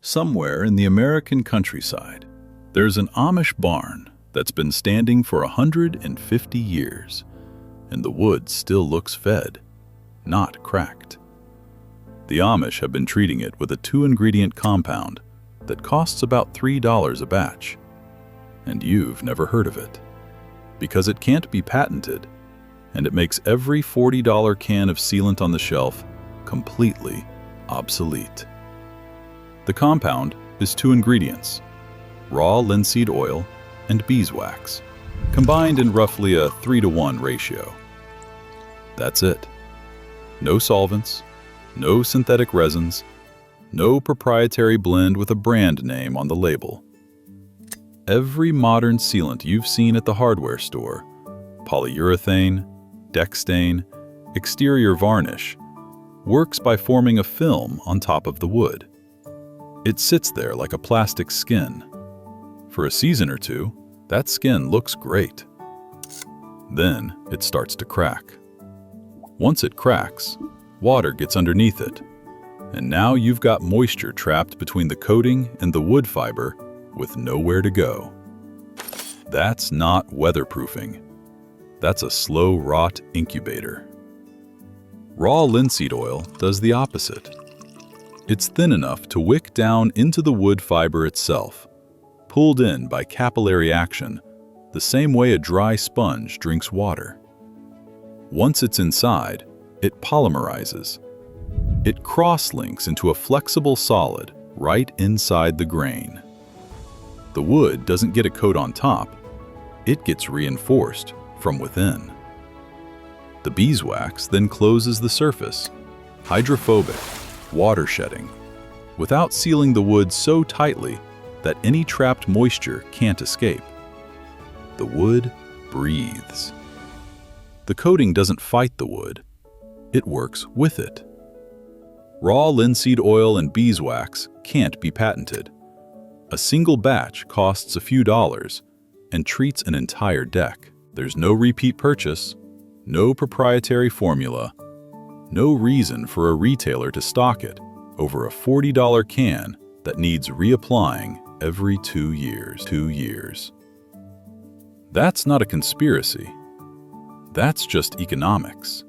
Somewhere in the American countryside, there's an Amish barn that's been standing for 150 years, and the wood still looks fed, not cracked. The Amish have been treating it with a 2-ingredient compound that costs about $3 a batch, and you've never heard of it, because it can't be patented, and it makes every $40 can of sealant on the shelf completely obsolete. The compound is 2 ingredients, raw linseed oil and beeswax, combined in roughly a 3-to-1 ratio. That's it. No solvents, no synthetic resins, no proprietary blend with a brand name on the label. Every modern sealant you've seen at the hardware store, polyurethane, deck stain, exterior varnish, works by forming a film on top of the wood. It sits there like a plastic skin. For a season or two, that skin looks great. Then it starts to crack. Once it cracks, water gets underneath it, and now you've got moisture trapped between the coating and the wood fiber with nowhere to go. That's not weatherproofing. That's a slow rot incubator. Raw linseed oil does the opposite. It's thin enough to wick down into the wood fiber itself, pulled in by capillary action, the same way a dry sponge drinks water. Once it's inside, it polymerizes. It cross-links into a flexible solid right inside the grain. The wood doesn't get a coat on top, it gets reinforced from within. The beeswax then closes the surface, hydrophobic, water shedding, without sealing the wood so tightly that any trapped moisture can't escape. The wood breathes. The coating doesn't fight the wood, it works with it. Raw linseed oil and beeswax can't be patented. A single batch costs a few dollars and treats an entire deck. There's no repeat purchase, no proprietary formula, no reason for a retailer to stock it over a $40 can that needs reapplying every 2 years. That's not a conspiracy. That's just economics.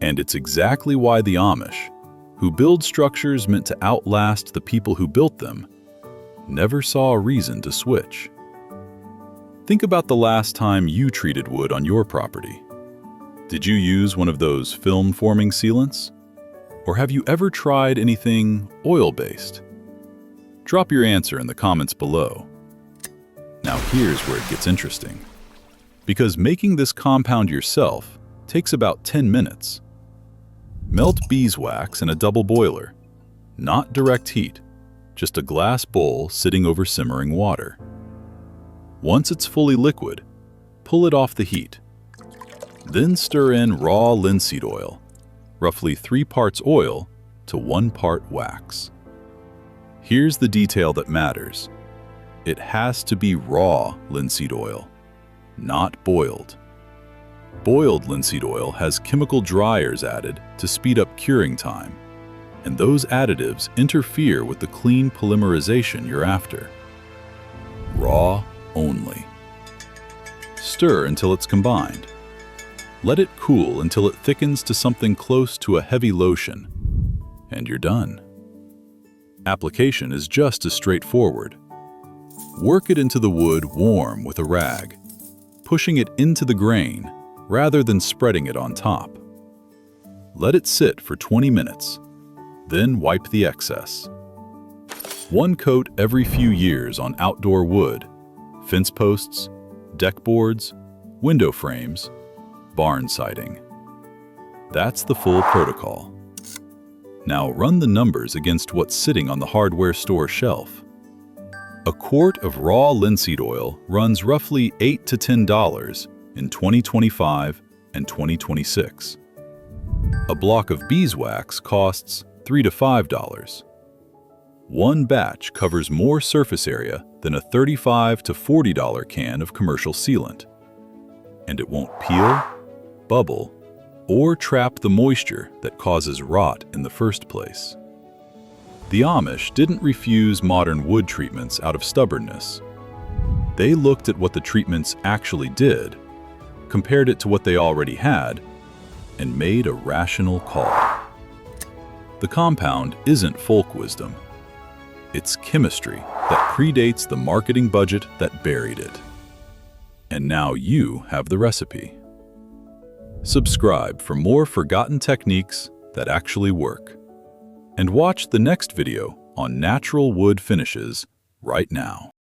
And it's exactly why the Amish, who build structures meant to outlast the people who built them, never saw a reason to switch. Think about the last time you treated wood on your property. Did you use one of those film-forming sealants? Or have you ever tried anything oil-based? Drop your answer in the comments below. Now here's where it gets interesting. Because making this compound yourself takes about 10 minutes. Melt beeswax in a double boiler. Not direct heat, just a glass bowl sitting over simmering water. Once it's fully liquid, pull it off the heat. Then stir in raw linseed oil, roughly 3 parts oil to 1 part wax. Here's the detail that matters. It has to be raw linseed oil, not boiled. Boiled linseed oil has chemical dryers added to speed up curing time, and those additives interfere with the clean polymerization you're after. Raw only. Stir until it's combined. Let it cool until it thickens to something close to a heavy lotion, and you're done. Application is just as straightforward. Work it into the wood warm with a rag, pushing it into the grain rather than spreading it on top. Let it sit for 20 minutes, then wipe the excess. 1 coat every few years on outdoor wood, fence posts, deck boards, window frames, barn siding. That's the full protocol. Now run the numbers against what's sitting on the hardware store shelf. A quart of raw linseed oil runs roughly $8 to $10 in 2025 and 2026. A block of beeswax costs $3 to $5. 1 batch covers more surface area than a $35 to $40 can of commercial sealant. And it won't peel, bubble, or trap the moisture that causes rot in the first place. The Amish didn't refuse modern wood treatments out of stubbornness. They looked at what the treatments actually did, compared it to what they already had, and made a rational call. The compound isn't folk wisdom. It's chemistry that predates the marketing budget that buried it. And now you have the recipe. Subscribe for more forgotten techniques that actually work. And watch the next video on natural wood finishes right now.